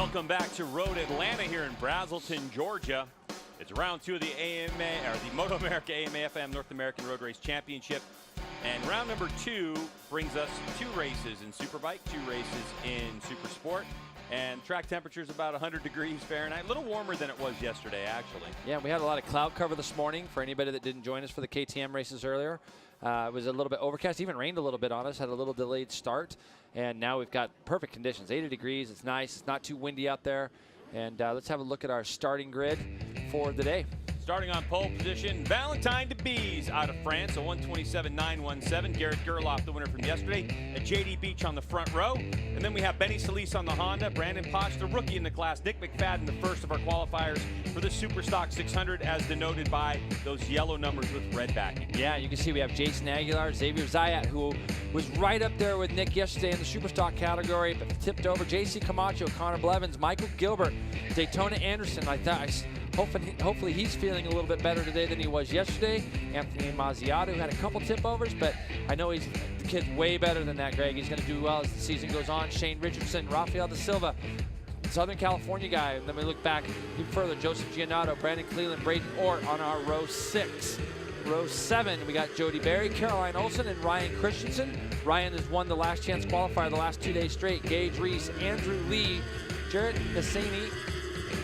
Welcome back to Road Atlanta here in Braselton, Georgia. It's round 2 of the MotoAmerica AMA-FM North American Road Race Championship. And round number 2 brings us 2 races in Superbike, 2 races in Supersport. And track temperature is about 100 degrees Fahrenheit, a little warmer than it was yesterday, actually. Yeah, we had a lot of cloud cover this morning for anybody that didn't join us for the KTM races earlier. It was a little bit overcast, even rained a little bit on us, had a little delayed start. And now we've got perfect conditions, 80 degrees, it's nice, it's not too windy out there. And let's have a look at our starting grid for the day. Starting on pole position, Valentin Debise out of France, a 127.917. Garrett Gerloff, the winner from yesterday, at JD Beach on the front row. And then we have Benny Solis on the Honda, Brandon Potch, the rookie in the class, Nick Mcfadden, the first of our qualifiers for the Superstock 600, as denoted by those yellow numbers with red backing. Yeah, you can see we have Jason Aguilar, Xavier Zayat, who was right up there with Nick yesterday in the Superstock category, but tipped over. JC Camacho, Connor Blevins, Michael Gilbert, Daytona Anderson. Hopefully he's feeling a little bit better today than he was yesterday. Anthony Mazziato had a couple tip overs, but I know the kid's way better than that, Greg. He's going to do well as the season goes on. Shane Richardson, Rafael da Silva, Southern California guy. And then we look back even further. Joseph Giannato, Brandon Cleland, Braden Ort on our row 6. Row 7, we got Jody Berry, Caroline Olsen, and Ryan Christensen. Ryan has won the last chance qualifier the last 2 days straight. Gage Reese, Andrew Lee, Jarrett Hosseini,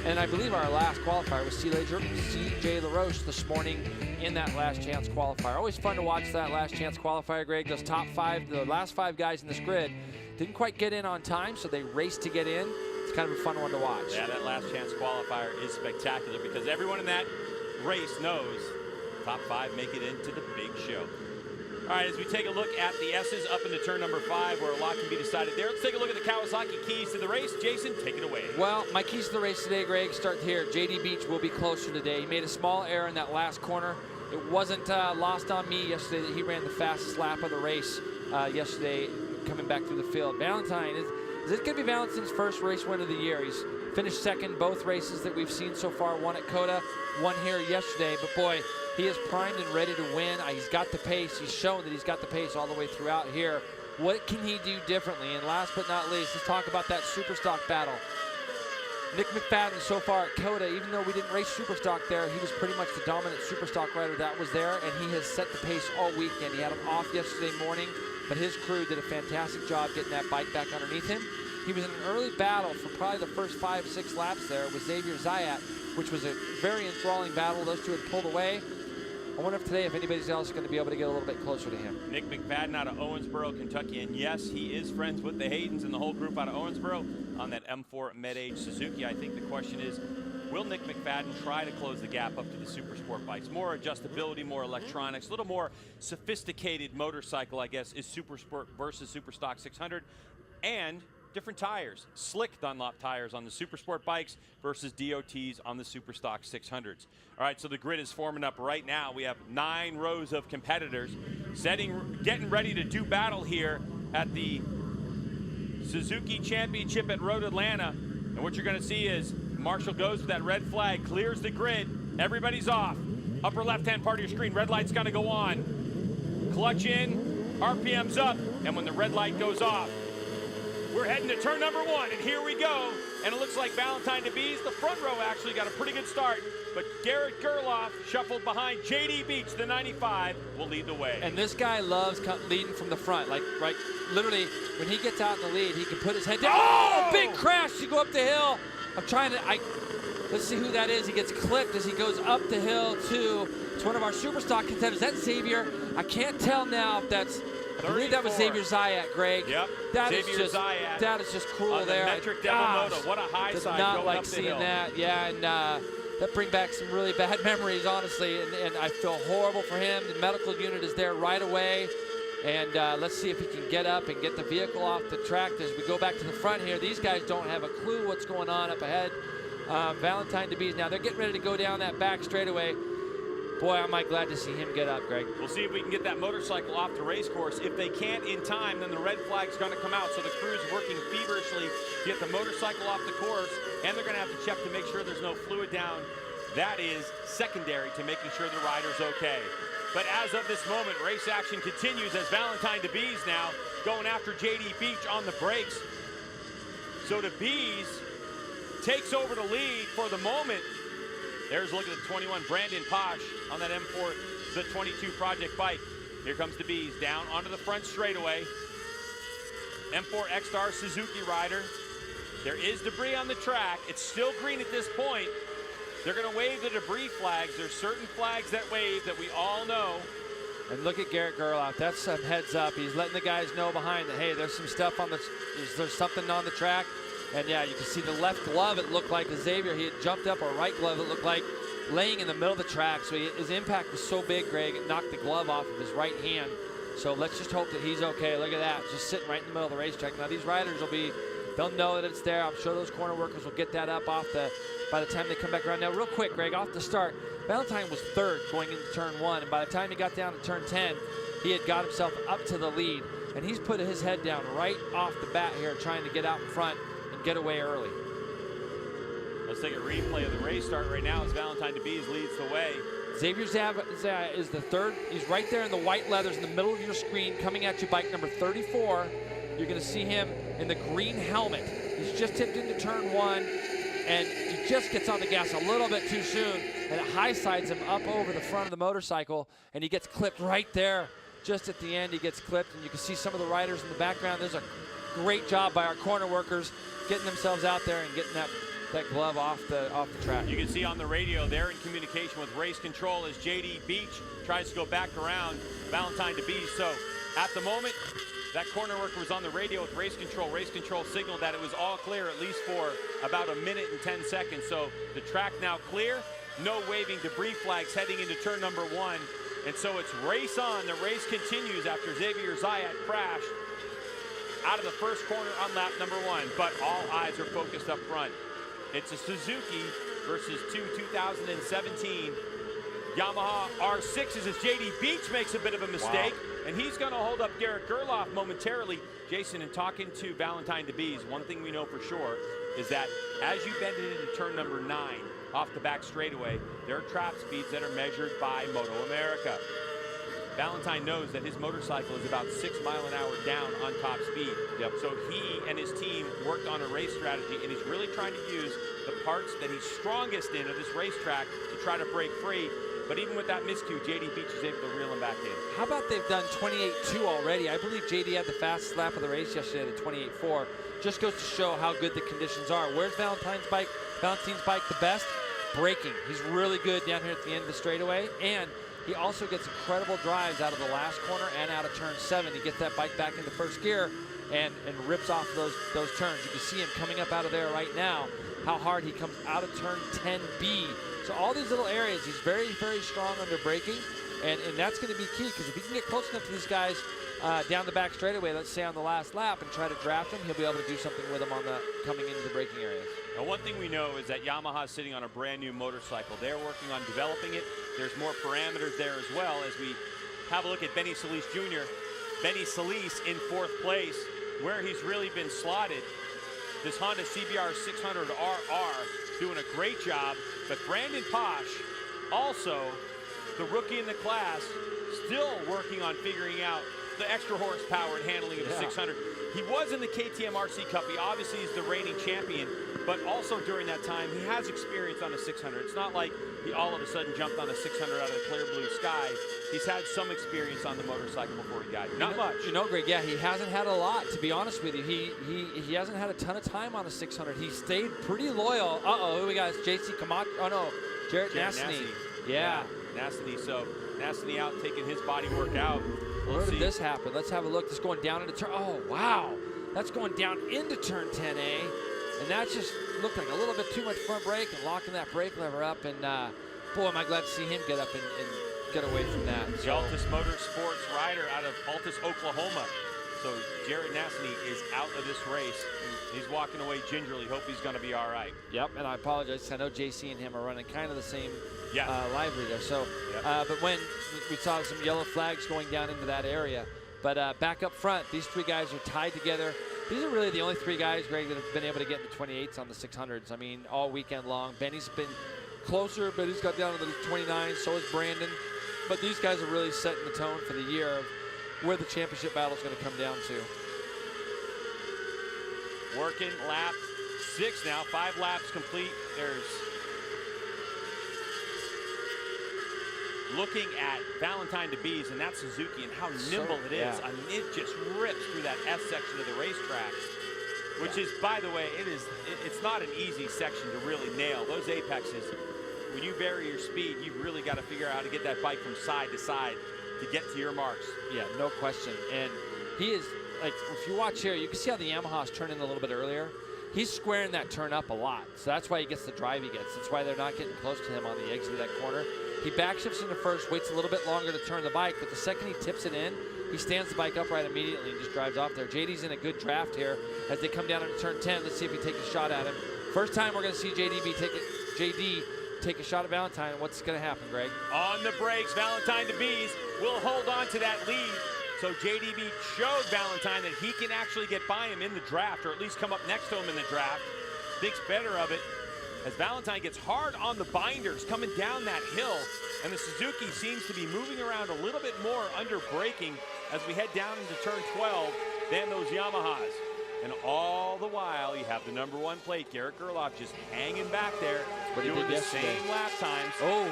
and I believe our last qualifier was C.J. LaRoche this morning in that last chance qualifier. Always fun to watch that last chance qualifier, Greg. Those top 5, the last 5 guys in this grid didn't quite get in on time, so they raced to get in. It's kind of a fun one to watch. Yeah, that last chance qualifier is spectacular because everyone in that race knows top 5 make it into the big show. All right, as we take a look at the S's up into turn number 5, where a lot can be decided there, let's take a look at the Kawasaki keys to the race. Jason, take it away. Well, my keys to the race today, Greg, start here. JD Beach will be closer today. He made a small error in that last corner. It wasn't lost on me yesterday that he ran the fastest lap of the race yesterday coming back through the field. Valentine, is it going to be Valentin's first race win of the year? He's finished second both races that we've seen so far. One at Coda, one here yesterday. But boy, he is primed and ready to win. He's got the pace. He's shown that he's got the pace all the way throughout here. What can he do differently? And last but not least, let's talk about that Superstock battle. Nick Mcfadden so far at Coda, even though we didn't race Superstock there, he was pretty much the dominant Superstock rider that was there, and he has set the pace all weekend. He had him off yesterday morning, but his crew did a fantastic job getting that bike back underneath him. He was in an early battle for probably the first 5-6 laps there with Xavier Zayat, which was a very enthralling battle. Those two had pulled away. I wonder if today, if anybody's else is going to be able to get a little bit closer to him. Nick Mcfadden out of Owensboro, Kentucky. And yes, he is friends with the Haydens and the whole group out of Owensboro on that M4 Med-Age Suzuki. I think the question is, will Nick Mcfadden try to close the gap up to the Supersport bikes? More adjustability, more electronics, a little more sophisticated motorcycle, I guess, is Supersport versus Superstock 600. And different tires, slick Dunlop tires on the Supersport bikes versus DOTs on the Superstock 600s. All right, so the grid is forming up right now. We have 9 rows of competitors getting ready to do battle here at the Suzuki Championship at Road Atlanta. And what you're going to see is Marshall goes with that red flag, clears the grid. Everybody's off. Upper left-hand part of your screen, red light's going to go on. Clutch in, RPM's up, and when the red light goes off, we're heading to turn number 1, and here we go. And it looks like Valentin Debise, the front row, actually got a pretty good start. But Garrett Gerloff shuffled behind. JD Beach, the 95, will lead the way. And this guy loves leading from the front. Like, right, literally, when he gets out in the lead, he can put his head down. Oh, big crash to go up the hill. I'm trying to, let's see who that is. He gets clipped as he goes up the hill, too. It's one of our Superstock contenders. That's Xavier. I can't tell now if that's, I believe that was Xavier Zayat, Greg. Yep. That is just cruel there. Metric Devil Moto. What a high side not going like up the seeing hill. that. Yeah, and that brings back some really bad memories, honestly. And I feel horrible for him. The medical unit is there right away. And let's see if he can get up and get the vehicle off the track as we go back to the front here. These guys don't have a clue what's going on up ahead. Valentin Debise now, they're getting ready to go down that back straightaway. Boy, am I glad to see him get up, Greg. We'll see if we can get that motorcycle off the race course. If they can't in time, then the red flag's going to come out. So the crew's working feverishly to get the motorcycle off the course, and they're going to have to check to make sure there's no fluid down. That is secondary to making sure the rider's okay. But as of this moment, race action continues as Valentin Debise now going after JD Beach on the brakes. So Debise takes over the lead for the moment. There's a look at the 21 Brandon Posh on that M4, the 22 Project bike. Here comes the Bees down onto the front straightaway. M4 X-Star Suzuki rider. There is debris on the track. It's still green at this point. They're going to wave the debris flags. There's certain flags that wave that we all know. And look at Garrett Gerloff. That's some heads up. He's letting the guys know behind that, hey, there's some stuff on the, there's something on the track. And yeah, you can see the left glove, it looked like Xavier. He had jumped up, or right glove, it looked like laying in the middle of the track. So his impact was so big, Greg, it knocked the glove off of his right hand. So let's just hope that he's okay. Look at that, just sitting right in the middle of the racetrack. Now these riders will be, they'll know that it's there. I'm sure those corner workers will get that up off the, by the time they come back around. Now real quick, Greg, off the start, Valentine was third going into turn 1. And by the time he got down to turn 10, he had got himself up to the lead. And he's put his head down right off the bat here, trying to get out in front and get away early. Let's take a replay of the race start right now as Valentine DeBees leads the way. Xavier Zaya is the third. He's right there in the white leathers in the middle of your screen, coming at you, bike number 34. You're going to see him in the green helmet. He's just tipped into turn 1, and he just gets on the gas a little bit too soon, and it high sides him up over the front of the motorcycle, and he gets clipped right there. Just at the end, he gets clipped, and you can see some of the riders in the background. There's a great job by our corner workers getting themselves out there and getting that glove off the track. You can see on the radio, they're in communication with race control as JD Beach tries to go back around Valentine DeBees. So at the moment, that corner worker was on the radio with race control. Race control signaled that it was all clear, at least for about a minute and 10 seconds. So the track now clear, no waving debris flags heading into turn number 1. And so it's race on. The race continues after Xavier Zayat crashed out of the first corner on lap number 1. But all eyes are focused up front. It's a Suzuki versus 2017 Yamaha R6s as JD Beach makes a bit of a mistake. Wow. And he's going to hold up Garrett Gerloff momentarily. Jason, in talking to Valentine DeBees, one thing we know for sure is that as you bend it into turn number 9 off the back straightaway, there are trap speeds that are measured by MotoAmerica. Valentine knows that his motorcycle is about 6 miles an hour down on top speed. Yep. So he and his team worked on a race strategy, and he's really trying to use the parts that he's strongest in of this racetrack to try to break free. But even with that miscue, JD Beach is able to reel him back in. How about they've done 28.2 already? I believe JD had the fastest lap of the race yesterday at 28.4. Just goes to show how good the conditions are. Where's Valentine's bike the best? Braking. He's really good down here at the end of the straightaway, and he also gets incredible drives out of the last corner and out of turn 7. He gets that bike back into first gear and rips off those turns. You can see him coming up out of there right now, how hard he comes out of turn 10B. So all these little areas, he's very, very strong under braking, and that's going to be key, because if he can get close enough to these guys down the back straightaway, let's say on the last lap, and try to draft them, he'll be able to do something with them on the coming into the braking areas. Now, one thing we know is that Yamaha's sitting on a brand new motorcycle. They're working on developing it. There's more parameters there as well as we have a look at Benny Solis Jr. Benny Solis in 4th place, where he's really been slotted. This Honda CBR 600RR doing a great job, but Brandon Posh, also the rookie in the class, still working on figuring out the extra horsepower and handling of the 600. He was in the KTM RC Cup. He obviously is the reigning champion, but also during that time, he has experience on a 600. It's not like he all of a sudden jumped on a 600 out of the clear blue sky. He's had some experience on the motorcycle before he got here. Not much. You know, Greg, yeah, he hasn't had a lot, to be honest with you. He hasn't had a ton of time on a 600. He stayed pretty loyal. Uh-oh, who we got? JC Camacho. Oh, no, Jarrett Nassany. Yeah. Nassany. So Nassany out taking his body work out. Where did this happen? Let's have a look. This going down into turn. Oh, wow. That's going down into turn 10A. And that just looked like a little bit too much front brake and locking that brake lever up. And boy, am I glad to see him get up and get away from that. The Altus Motorsports rider out of Altus, Oklahoma. So Jarrett Nassany is out of this race. He's walking away gingerly. Hope he's going to be all right. Yep, and I apologize. I know JC and him are running kind of the same livery there. So, but when we saw some yellow flags going down into that area. But back up front, these 3 guys are tied together. These are really the only 3 guys, Greg, that have been able to get in the 28s on the 600s. I mean, all weekend long. Benny's been closer, but he's got down to the 29s. So is Brandon. But these guys are really setting the tone for the year of where the championship battle is going to come down to. Working lap 6 now, 5 laps complete. There's looking at Valentine DeBees and that Suzuki and how nimble it is. I mean, it just rips through that S section of the racetrack, which is, by the way, it's not an easy section to really nail. Those apexes, when you vary your speed, you've really got to figure out how to get that bike from side to side to get to your marks. Yeah, no question. And he is, like, if you watch here, you can see how the Yamaha's turned in a little bit earlier. He's squaring that turn up a lot, so that's why he gets the drive he gets. That's why they're not getting close to him on the exit of that corner. He backshifts into first, waits a little bit longer to turn the bike, but the second he tips it in, he stands the bike upright immediately and just drives off there. JD's in a good draft here as they come down into turn 10. Let's see if he takes a shot at him. First time we're going to see JD take a shot at Valentine. What's going to happen, Greg? On the brakes, Valentine DeBees will hold on to that lead. So JDB showed Valentine that he can actually get by him in the draft, or at least come up next to him in the draft. Thinks better of it as Valentine gets hard on the binders coming down that hill, and the Suzuki seems to be moving around a little bit more under braking as we head down into turn 12 than those Yamahas. And all the while, you have the #1 plate, Garrett Gerloff, just hanging back there, doing the same lap times. Oh,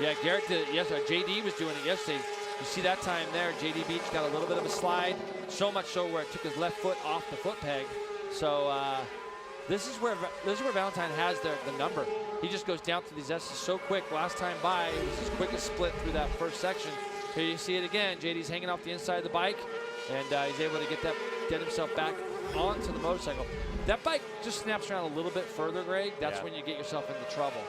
yeah, Garrett did it yesterday. JD was doing it yesterday. You see that time there, JD Beach got a little bit of a slide, so much so where it took his left foot off the foot peg. So this is where Valentine has the number. He just goes down through these S's so quick. Last time by, it was his quickest split through that first section. Here you see it again. JD's hanging off the inside of the bike, and he's able to get himself back onto the motorcycle. That bike just snaps around a little bit further, Greg. That's when you get yourself into trouble.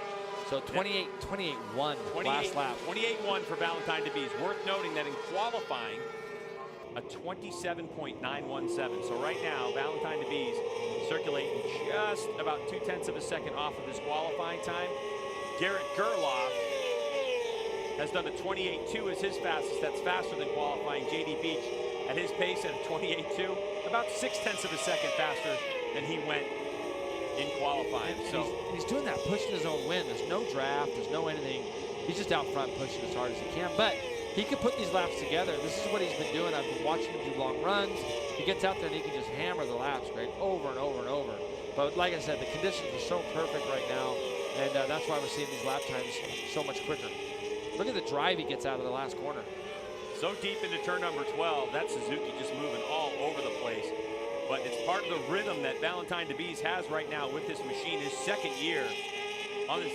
So 28-1 last lap. 28-1 for Valentine DeBees. Worth noting that in qualifying, a 27.917. So right now, Valentine DeBees circulating just about 0.2 of a second off of his qualifying time. Garrett Gerloff has done a 28.2 as his fastest. That's faster than qualifying. JD Beach at his pace at a 28.2, about 0.6 of a second faster than he went in qualifying. And so he's doing that pushing his own win. There's no draft, there's no anything. He's just out front pushing as hard as he can. But he can put these laps together. This is what he's been doing. I've been watching him do long runs. He gets out there and he can just hammer the laps, Greg, over and over and over. But like I said, the conditions are so perfect right now, and that's why we're seeing these lap times so much quicker. Look at the drive he gets out of the last corner. So deep into turn number 12, that Suzuki just moving all over the place. But it's part of the rhythm that Valentine DeBees has right now with this machine, his second year on this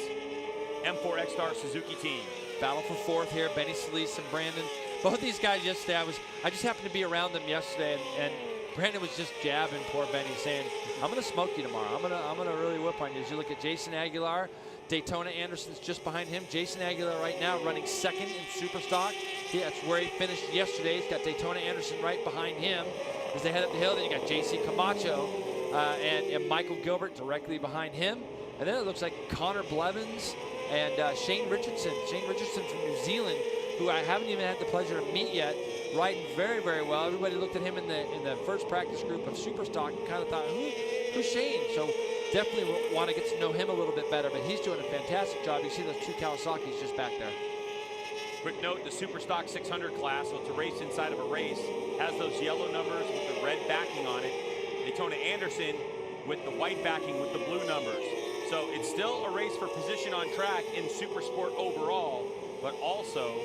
M4 X-Star Suzuki team. Battle for fourth here, Benny Solis and Brandon. Both these guys yesterday, I just happened to be around them yesterday, and Brandon was just jabbing poor Benny, saying, I'm gonna smoke you tomorrow. I'm gonna really whip on you. As you look at Jason Aguilar, Daytona Anderson's just behind him. Jason Aguilar right now running second in Superstock. That's where he finished yesterday. He's got Daytona Anderson right behind him as they head up the hill. Then you got JC Camacho and Michael Gilbert directly behind him. And then it looks like Connor Blevins and Shane Richardson. Shane Richardson from New Zealand, who I haven't even had the pleasure to meet yet, riding very, very well. Everybody looked at him in the first practice group of Superstock and kind of thought, who's Shane? So definitely want to get to know him a little bit better, but he's doing a fantastic job. You see those two Kawasaki's just back there. Quick note, the Superstock 600 class, so it's a race inside of a race, has those yellow numbers with the red backing on it. Daytona Anderson with the white backing with the blue numbers. So it's still a race for position on track in Supersport overall, but also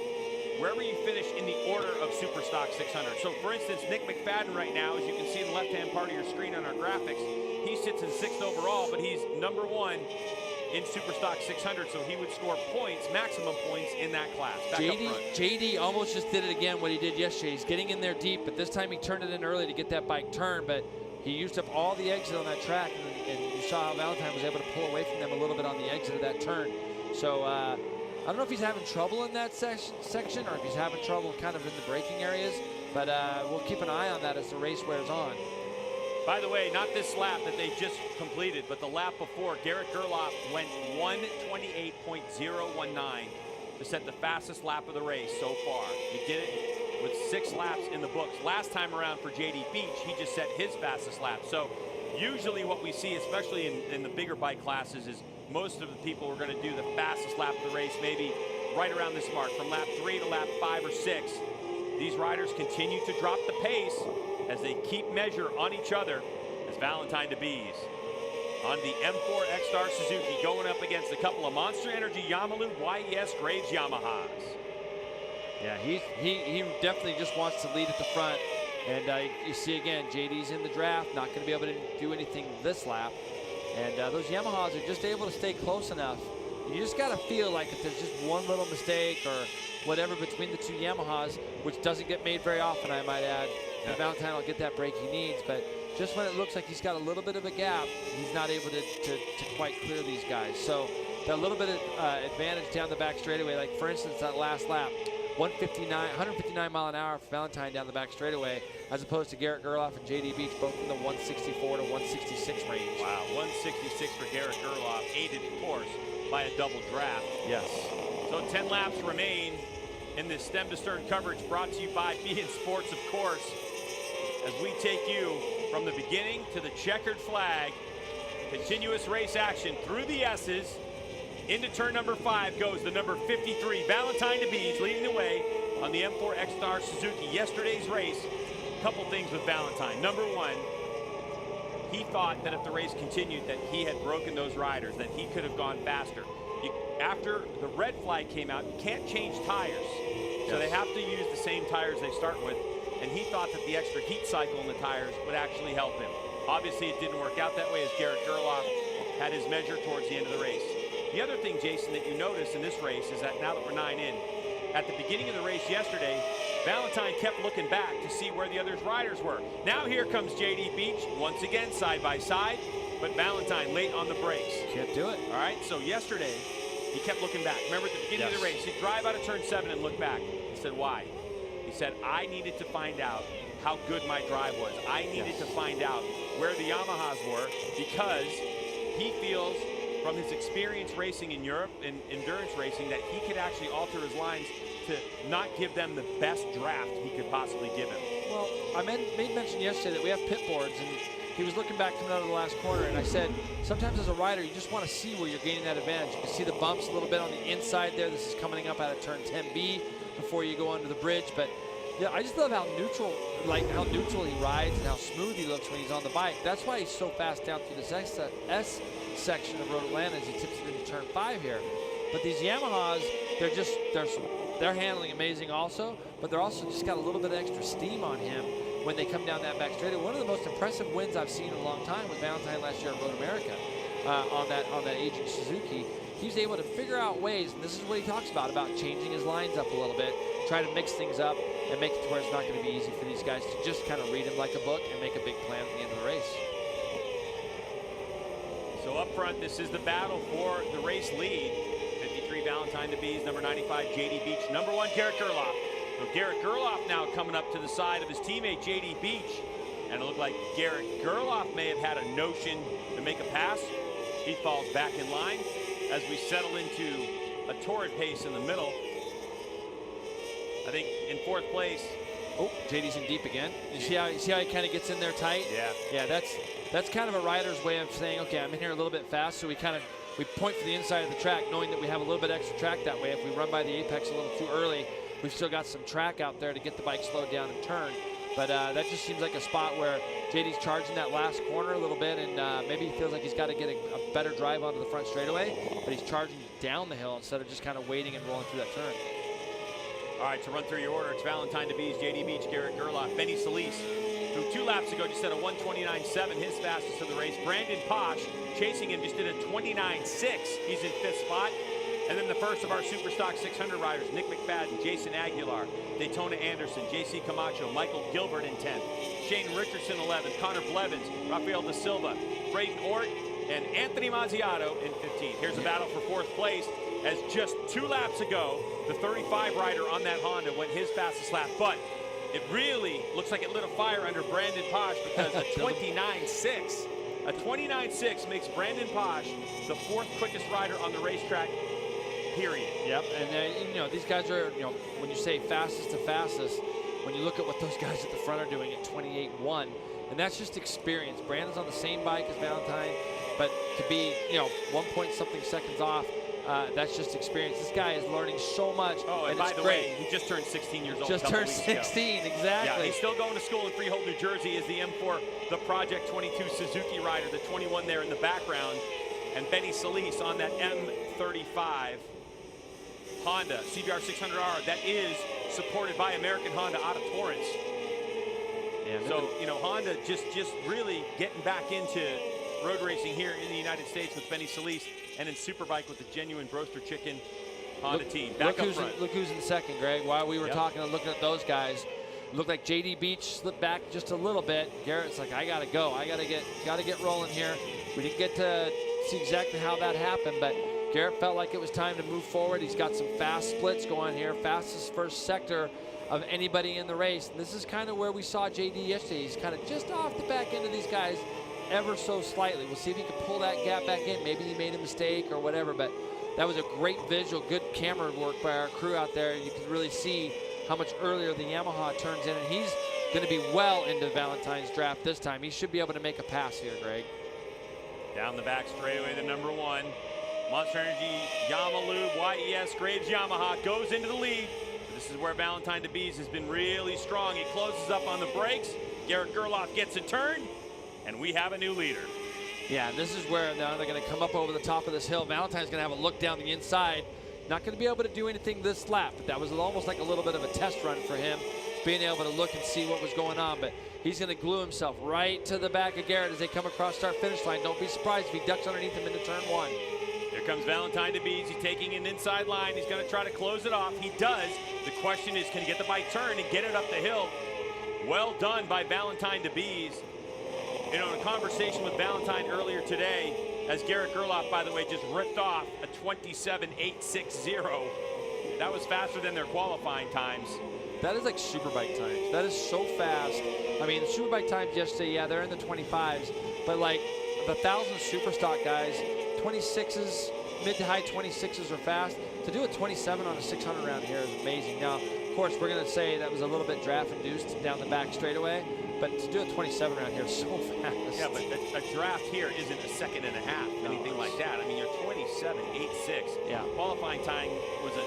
wherever you finish in the order of Superstock 600. So for instance, Nick Mcfadden right now, as you can see in the left-hand part of your screen on our graphics, he sits in 6th overall, but he's #1 in Superstock 600, so he would score points, maximum points in that class. Back up front. JD almost just did it again, what he did yesterday. He's getting in there deep, but this time he turned it in early to get that bike turned, but he used up all the exit on that track, and you saw how Valentine was able to pull away from them a little bit on the exit of that turn. So I don't know if he's having trouble in that section or if he's having trouble kind of in the braking areas, but we'll keep an eye on that as the race wears on. By the way, not this lap that they just completed, but the lap before, Garrett Gerloff went 1:28.019 to set the fastest lap of the race so far. He did it with 6 laps in the books. Last time around for JD Beach, he just set his fastest lap. So usually what we see, especially in the bigger bike classes, is most of the people are going to do the fastest lap of the race, maybe right around this mark, from lap 3 to lap 5 or 6. These riders continue to drop the pace as they keep measure on each other as Valentine DeBees on the M4 X-Star Suzuki, going up against a couple of Monster Energy Yamalu YES Graves Yamahas. Yeah, he definitely just wants to lead at the front. And you see again, JD's in the draft, not going to be able to do anything this lap. And those Yamahas are just able to stay close enough. You just got to feel like if there's just one little mistake or whatever between the two Yamahas, which doesn't get made very often, I might add, Valentine will get that break he needs. But just when it looks like he's got a little bit of a gap, he's not able to quite clear these guys. So that little bit of advantage down the back straightaway, like for instance, that last lap, 159 mile an hour for Valentine down the back straightaway, as opposed to Garrett Gerloff and JD Beach, both in the 164 to 166 range. Wow, 166 for Garrett Gerloff, aided, of course, by a double draft. Yes. So 10 laps remain in this stem to stern coverage brought to you by BN Sports, of course, as we take you from the beginning to the checkered flag. Continuous race action through the S's. Into turn number 5 goes the number 53, Valentine DeBees, leading the way on the M4 X-Star Suzuki. Yesterday's race, a couple things with Valentine. Number 1, he thought that if the race continued that he had broken those riders, that he could have gone faster. After the red flag came out, you can't change tires. So they have to use the same tires they start with. And he thought that the extra heat cycle in the tires would actually help him. Obviously, it didn't work out that way as Garrett Gerloff had his measure towards the end of the race. The other thing, Jason, that you notice in this race is that now that we're 9 in, at the beginning of the race yesterday, Valentine kept looking back to see where the other riders were. Now here comes JD Beach, once again side by side, but Valentine late on the brakes. Can't do it. All right, so yesterday, he kept looking back. Remember at the beginning of the race, he'd drive out of turn 7 and look back. He said, why? He said, I needed to find out how good my drive was. I needed to find out where the Yamahas were, because he feels from his experience racing in Europe and endurance racing that he could actually alter his lines to not give them the best draft he could possibly give him. Well, I made mention yesterday that we have pit boards, and he was looking back coming out of the last corner, and I said, sometimes as a rider, you just want to see where you're gaining that advantage. You can see the bumps a little bit on the inside there. This is coming up out of turn 10B before you go onto the bridge. But yeah, I just love how neutral he rides and how smooth he looks when he's on the bike. That's why he's so fast down through this S section of Road Atlanta as he tips it into turn 5 here. But these Yamahas, they're handling amazing also, but they're also just got a little bit of extra steam on him when they come down that back straightaway. One of the most impressive wins I've seen in a long time was Valentine last year at MotoAmerica on that aging Suzuki. He's able to figure out ways, and this is what he talks about changing his lines up a little bit, try to mix things up and make it to where it's not going to be easy for these guys to just kind of read him like a book and make a big plan at the end of the race. So up front, this is the battle for the race lead. 53 Valentine DeBees, number 95 JD Beach, number 1 Garrett Gerloff. So Garrett Gerloff now coming up to the side of his teammate JD Beach. And it looked like Garrett Gerloff may have had a notion to make a pass. He falls back in line as we settle into a torrid pace in the middle. I think in 4th place. Oh, JD's in deep again. You see how he kind of gets in there tight? Yeah. Yeah, that's kind of a rider's way of saying, okay, I'm in here a little bit fast, so we point for the inside of the track, knowing that we have a little bit extra track that way. If we run by the apex a little too early, we've still got some track out there to get the bike slowed down and turn. But that just seems like a spot where JD's charging that last corner a little bit, and maybe he feels like he's got to get a better drive onto the front straightaway, but he's charging down the hill instead of just kind of waiting and rolling through that turn. All right, to run through your order, it's Valentine DeBees, JD Beach, Garrett Gerloff, Benny Solis, who 2 laps ago just did a 1:29.7, his fastest of the race. Brandon Posh, chasing him, just did a 29.6. He's in 5th spot. And then the first of our Superstock 600 riders, Nick McFadden, Jason Aguilar, Daytona Anderson, JC Camacho, Michael Gilbert in 10th, Shane Richardson 11th, Connor Blevins, Rafael Da Silva, Braden Ort, and Anthony Mazziato in 15th. Here's a battle for 4th place, as just 2 laps ago, the 35 rider on that Honda went his fastest lap, but it really looks like it lit a fire under Brandon Posh, because a 29.6 makes Brandon Posh the 4th quickest rider on the racetrack, period. Yep, and these guys are, when you say fastest to fastest, when you look at what those guys at the front are doing at 28.1, and that's just experience. Brandon's on the same bike as Valentine, but to be, 1 point something seconds off, that's just experience. This guy is learning so much. Oh, and by the way, he just turned 16 years old. Just turned 16, exactly. Yeah, he's still going to school in Freehold, New Jersey, as the M4, the Project 22 Suzuki rider, the 21 there in the background. And Benny Solis on that M35 Honda CBR 600R that is supported by American Honda out of Torrance. Yeah, so, you know, Honda just really getting back into road racing here in the United States with Benny Solis, and in Superbike with the genuine Broaster Chicken Honda team. Back up front. Look who's in second, Greg. While we were talking and looking at those guys, looked like JD Beach slipped back just a little bit. Garrett's like, I gotta go. I gotta get rolling here. We didn't get to see exactly how that happened, but Garrett felt like it was time to move forward. He's got some fast splits going here, fastest first sector of anybody in the race. And this is kind of where we saw JD yesterday. He's kind of just off the back end of these guys ever so slightly. We'll see if he can pull that gap back in. Maybe he made a mistake or whatever, but that was a great visual, good camera work by our crew out there. You can really see how much earlier the Yamaha turns in, and he's going to be well into Valentine's draft this time. He should be able to make a pass here, Greg. Down the back straightaway, the number 1. Monster Energy Yamalube YES Graves Yamaha goes into the lead. This is where Valentine DeBees has been really strong. He closes up on the brakes. Garrett Gerloff gets a turn, and we have a new leader. Yeah, and this is where now they're going to come up over the top of this hill. Valentine's going to have a look down the inside. Not going to be able to do anything this lap, but that was almost like a little bit of a test run for him, being able to look and see what was going on. But he's going to glue himself right to the back of Garrett as they come across start-finish line. Don't be surprised if he ducks underneath him into turn 1. Here comes Valentine DeBees. He's taking an inside line. He's going to try to close it off. He does. The question is, can he get the bike turned and get it up the hill? Well done by Valentine DeBees. You know, in a conversation with Valentine earlier today, as Garrett Gerloff, by the way, just ripped off a 27.860. That was faster than their qualifying times. That is like Superbike times. That is so fast. I mean, the Superbike times yesterday, yeah, they're in the 25s, but like the 1,000 Superstock guys, 26s, mid to high 26s are fast. To do a 27 on a 600 round here is amazing. Now, of course, we're going to say that was a little bit draft induced down the back straightaway, but to do a 27 round here is so fast. Yeah, but a draft here isn't a second and a half, anything like that. I mean, you're 27.86. Yeah. Qualifying time was a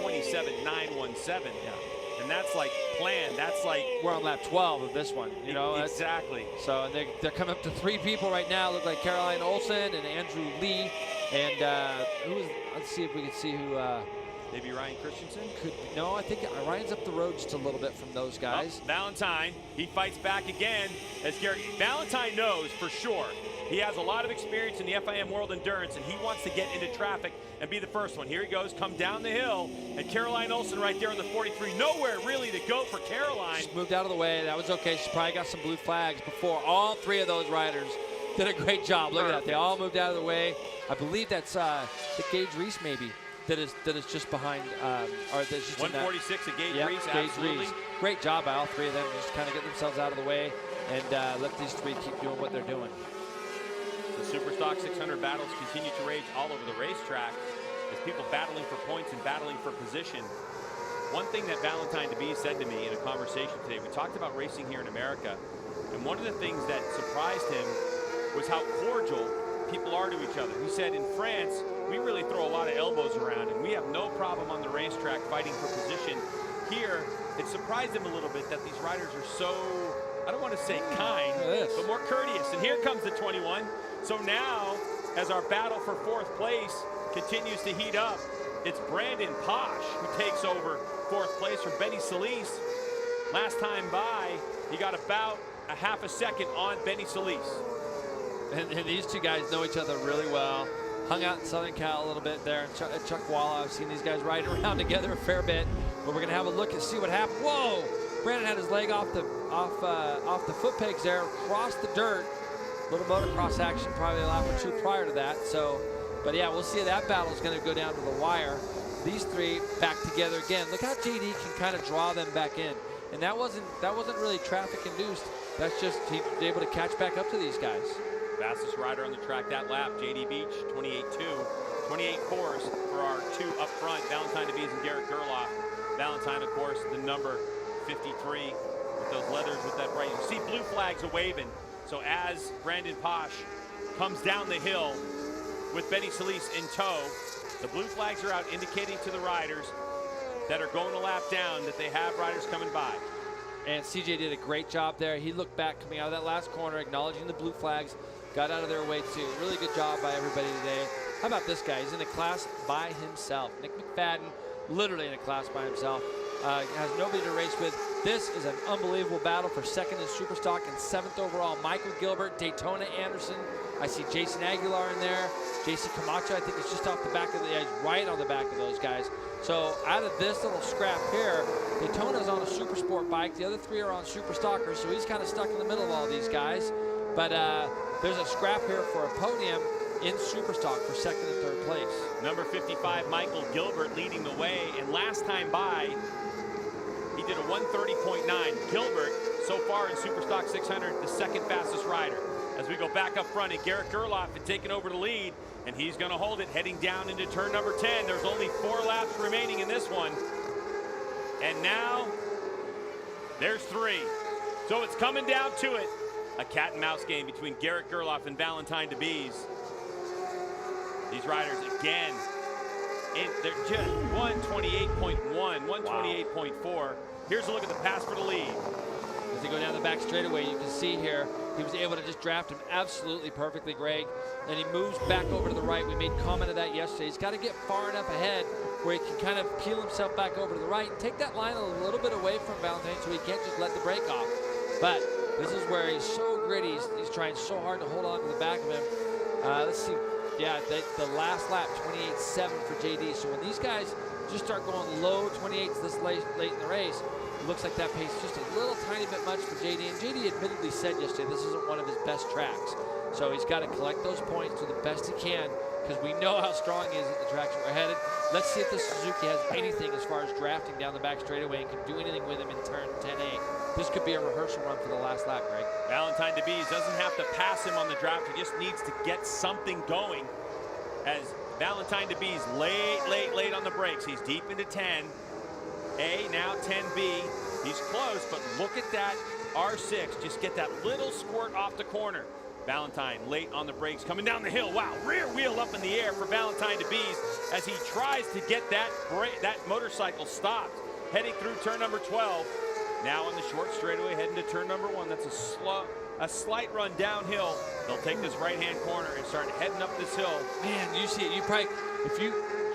27.917. Yeah. And that's like planned. That's like we're on lap 12 of this one. You know, exactly. So and they're coming up to 3 people right now. Look like Caroline Olsen and Andrew Lee, and who is? Let's see if we can see who. Maybe Ryan Christensen? No, I think Ryan's up the road just a little bit from those guys. Oh, Valentine, he fights back again as Garrett. Valentine knows for sure he has a lot of experience in the FIM World Endurance, and he wants to get into traffic and be the first one. Here he goes, come down the hill, and Caroline Olsen right there in the 43. Nowhere really to go for Caroline. Just moved out of the way. That was okay. She probably got some blue flags before. All 3 of those riders did a great job. Look at that. They all moved out of the way. I believe that's the Gage Reese maybe. That is just behind, or that's just 146 at Gage Reese, Gage absolutely. Reese. Great job by all 3 of them, just kind of get themselves out of the way and let these 3 keep doing what they're doing. The Superstock 600 battles continue to rage all over the racetrack as people battling for points and battling for position. One thing that Valentine DeBees said to me in a conversation today, we talked about racing here in America, and one of the things that surprised him was how cordial people are to each other. He said in France, we really throw a lot of elbows around, and we have no problem on the racetrack fighting for position. Here, it surprised him a little bit that these riders are so, I don't want to say kind, but more courteous. And here comes the 21. So now, as our battle for 4th place continues to heat up, it's Brandon Posh who takes over 4th place from Benny Solis. Last time by, he got about a half a second on Benny Solis. And these 2 guys know each other really well. Hung out in Southern Cal a little bit there at Chuckwalla. I've seen these guys riding around together a fair bit. But we're gonna have a look and see what happened. Whoa! Brandon had his leg off the foot pegs there, crossed the dirt. Little motocross action, probably a lap or 2 prior to that. So, but yeah, we'll see that battle is gonna go down to the wire. These 3 back together again. Look how JD can kind of draw them back in. And that wasn't really traffic induced. That's just he was able to catch back up to these guys. Fastest rider on the track that lap, JD Beach, 28.2. 28.4s for our 2 up front, Valentine DeBees and Garrett Gerloff. Valentine, of course, the number 53 with those leathers with that bright. You see blue flags are waving. So as Brandon Posh comes down the hill, with Benny Solis in tow. The blue flags are out, indicating to the riders that are going a lap down that they have riders coming by. And CJ did a great job there. He looked back coming out of that last corner, acknowledging the blue flags, got out of their way too. Really good job by everybody today. How about this guy? He's in a class by himself. Nick Mcfadden, literally in a class by himself. Has nobody to race with. This is an unbelievable battle for second in Superstock and 7th overall. Michael Gilbert, Daytona Anderson. I see Jason Aguilar in there. JC Camacho, I think, is just off the back of the edge, right on the back of those guys. So out of this little scrap here, Daytona's on a Supersport bike. The other 3 are on Superstockers, so he's kind of stuck in the middle of all these guys. But there's a scrap here for a podium in Superstock for 2nd and 3rd place. Number 55, Michael Gilbert, leading the way. And last time by, he did a 1:30.9. Gilbert, so far in Superstock 600, the 2nd fastest rider. As we go back up front, and Garrett Gerloff had taken over the lead, and he's going to hold it heading down into turn number 10. There's only 4 laps remaining in this one. And now, there's 3. So it's coming down to it. A cat and mouse game between Garrett Gerloff and Valentine DeBees. These riders, again, they're just 128.1, 128.4. Here's a look at the pass for the lead. As they go down the back straightaway, you can see here, he was able to just draft him absolutely perfectly, Greg. Then he moves back over to the right. We made comment of that yesterday. He's got to get far enough ahead where he can kind of peel himself back over to the right, take that line a little bit away from Valentine so he can't just let the brake off. But this is where he's so gritty. He's trying so hard to hold on to the back of him. Let's see. Yeah, the last lap, 28.7 for JD. So when these guys just start going low 28s this late in the race, it looks like that pace is just a little tiny bit much for JD. And JD admittedly said yesterday this isn't one of his best tracks. So he's got to collect those points, do the best he can, because we know how strong he is at the tracks we're headed. Let's see if this Suzuki has anything as far as drafting down the back straightaway and can do anything with him in turn 10A. This could be a rehearsal run for the last lap, Greg. Valentine DeBees doesn't have to pass him on the draft. He just needs to get something going. As Valentine DeBees late on the brakes. He's deep into 10A, now 10B. He's close, but look at that R6. Just get that little squirt off the corner. Valentine late on the brakes, coming down the hill. Wow, rear wheel up in the air for Valentine DeBees as he tries to get that motorcycle stopped. Heading through turn number 12. Now on the short straightaway, heading to turn number 1. That's a slight run downhill. They'll take this right-hand corner and start heading up this hill. Man, you see it. You probably,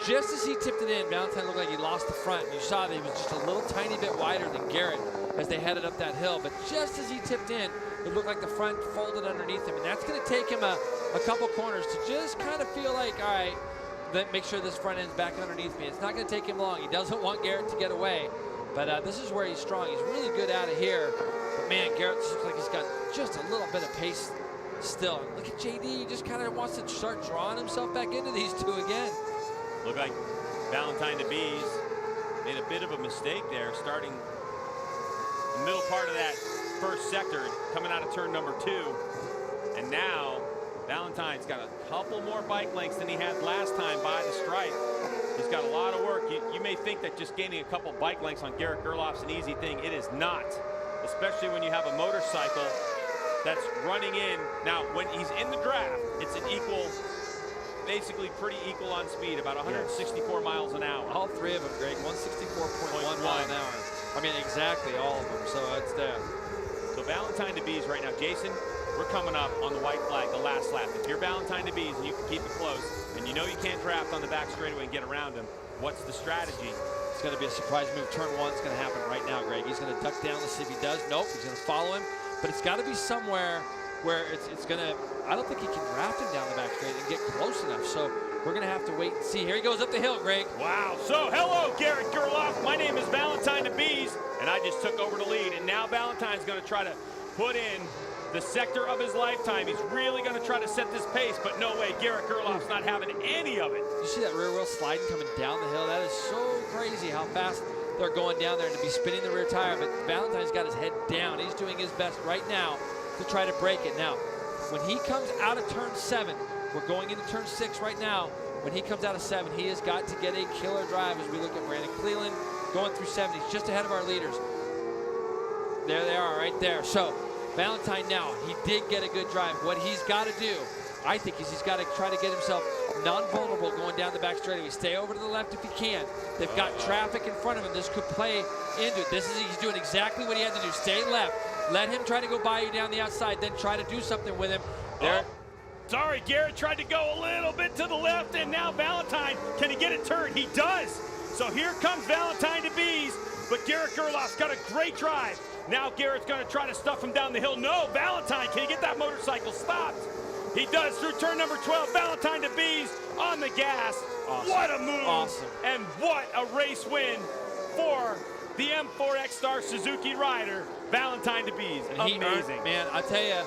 just as he tipped it in, Valentine looked like he lost the front. You saw that he was just a little tiny bit wider than Garrett as they headed up that hill. But just as he tipped in, it looked like the front folded underneath him. And that's going to take him a couple corners to just kind of feel like, all right, then make sure this front end's back underneath me. It's not going to take him long. He doesn't want Garrett to get away. But this is where he's strong. He's really good out of here. But man, Garrett looks like he's got just a little bit of pace still. Look at JD. He just kind of wants to start drawing himself back into these two again. Look like Valentine DeBees made a bit of a mistake there, starting the middle part of that first sector, coming out of turn number 2. And now Valentine's got a couple more bike lengths than he had last time by the stripe. He's got a lot of work. You may think that just gaining a couple bike lengths on Garrett Gerloff's an easy thing. It is not, especially when you have a motorcycle that's running in. Now, when he's in the draft, it's an equal, basically pretty equal on speed, about 164 miles an hour. All 3 of them, Greg, 164.1 miles an hour. I mean, exactly all of them, so it's there. So Valentine DeBees right now. Jason, we're coming up on the white flag, the last lap. If you're Valentine DeBees and you can keep it close, and you know you can't draft on the back straightaway and get around him, what's the strategy? It's going to be a surprise move. Turn 1's going to happen right now, Greg. He's going to duck down to see if he does. Nope, he's going to follow him. But it's got to be somewhere where it's going to, I don't think he can draft him down the back straight and get close enough. So we're going to have to wait and see. Here he goes up the hill, Greg. Wow. So hello, Garrett Gerloff. My name is Valentine DeBees, and I just took over the lead. And now Valentine's going to try to put in the sector of his lifetime. He's really going to try to set this pace, but no way. Garrett Gerloff's not having any of it. You see that rear wheel sliding coming down the hill? That is so crazy how fast they're going down there and to be spinning the rear tire. But Valentine's got his head down. He's doing his best right now to try to break it. Now, when he comes out of turn 7, we're going into turn 6 right now. When he comes out of 7, he has got to get a killer drive as we look at Brandon Cleland going through 7. He's just ahead of our leaders. There they are right there. So Valentine now, he did get a good drive. What he's got to do, I think he's got to try to get himself non-vulnerable going down the back straightaway. Stay over to the left if he can. They've got traffic in front of him. This could play into it. He's doing exactly what he had to do. Stay left. Let him try to go by you down the outside, then try to do something with him. There. Sorry, Garrett tried to go a little bit to the left, and now Valentine, can he get it turned? He does. So here comes Valentine to Bees, but Garrett Gerloff's got a great drive. Now Garrett's gonna try to stuff him down the hill. No, Valentine, can he get that motorcycle stopped? He does through turn number 12. Valentine to Bees on the gas. Awesome. What a move. Awesome. And what a race win for the M4 X-Star Suzuki rider, Valentine to Bees. And amazing. Man, I tell you,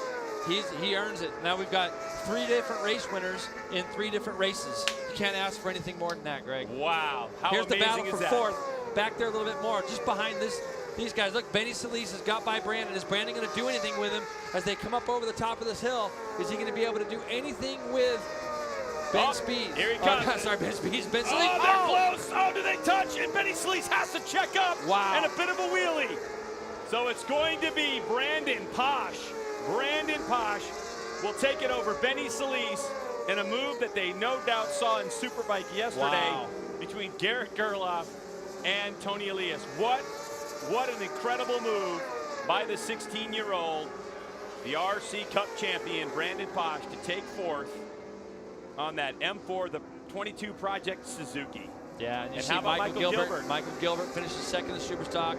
he earns it. Now we've got 3 different race winners in 3 different races. You can't ask for anything more than that, Greg. Wow. How Here's the amazing battle is for that? 4th. Back there a little bit more, just behind these guys. Look, Benny Solis has got by Brandon. Is Brandon going to do anything with him as they come up over the top of this hill? Is he going to be able to do anything with Ben Speed? Here he comes. Sorry, Ben Speed. Ben Solis. Oh, they're close. Oh, do they touch? And Benny Solis has to check up. Wow. And a bit of a wheelie. So it's going to be Brandon Posh. Brandon Posh will take it over Benny Solis in a move that they no doubt saw in Superbike yesterday between Garrett Gerloff and Tony Elias. What an incredible move by the 16-year-old, the RC Cup champion, Brandon Posh, to take 4th on that M4, the 22 Project Suzuki. Yeah, and you see how about Michael Gilbert? Michael Gilbert finishes 2nd in the Superstock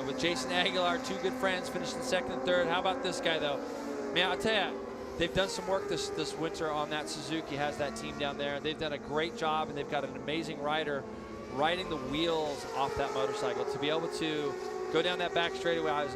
with Jason Aguilar, 2 good friends, finishing 2nd and 3rd. How about this guy, though? Man, I'll tell you, they've done some work this winter on that Suzuki, has that team down there. They've done a great job, and they've got an amazing rider riding the wheels off that motorcycle to be able to go down that back straightaway.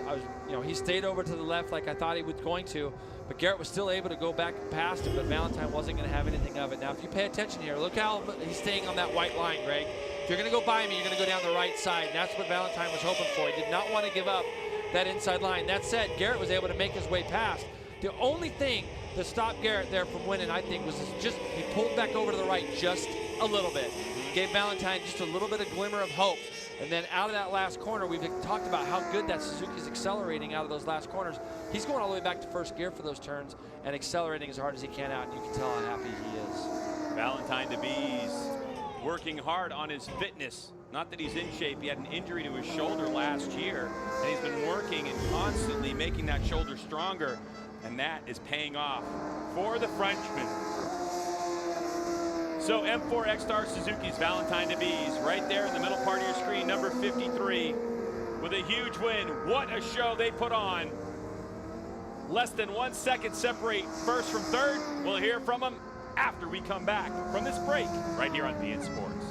He stayed over to the left like I thought he was going to, but Garrett was still able to go back past him, but Valentine wasn't going to have anything of it. Now, if you pay attention here, look how he's staying on that white line, Greg. If you're going to go by me, you're going to go down the right side. And that's what Valentine was hoping for. He did not want to give up that inside line. That said, Garrett was able to make his way past. The only thing that stopped Garrett there from winning, I think, was just he pulled back over to the right just a little bit. Gave Valentine just a little bit of glimmer of hope. And then out of that last corner, we've talked about how good that Suzuki's accelerating out of those last corners. He's going all the way back to 1st gear for those turns and accelerating as hard as he can out, and you can tell how happy he is. Valentine to Bees working hard on his fitness. Not that he's in shape. He had an injury to his shoulder last year, and he's been working and constantly making that shoulder stronger, and that is paying off for the Frenchman. So M4 X-Star Suzuki's Valentine to Bees right there in the middle part of your screen, number 53, with a huge win. What a show they put on. Less than 1 second separate 1st from 3rd. We'll hear from them after we come back from this break right here on BN Sports.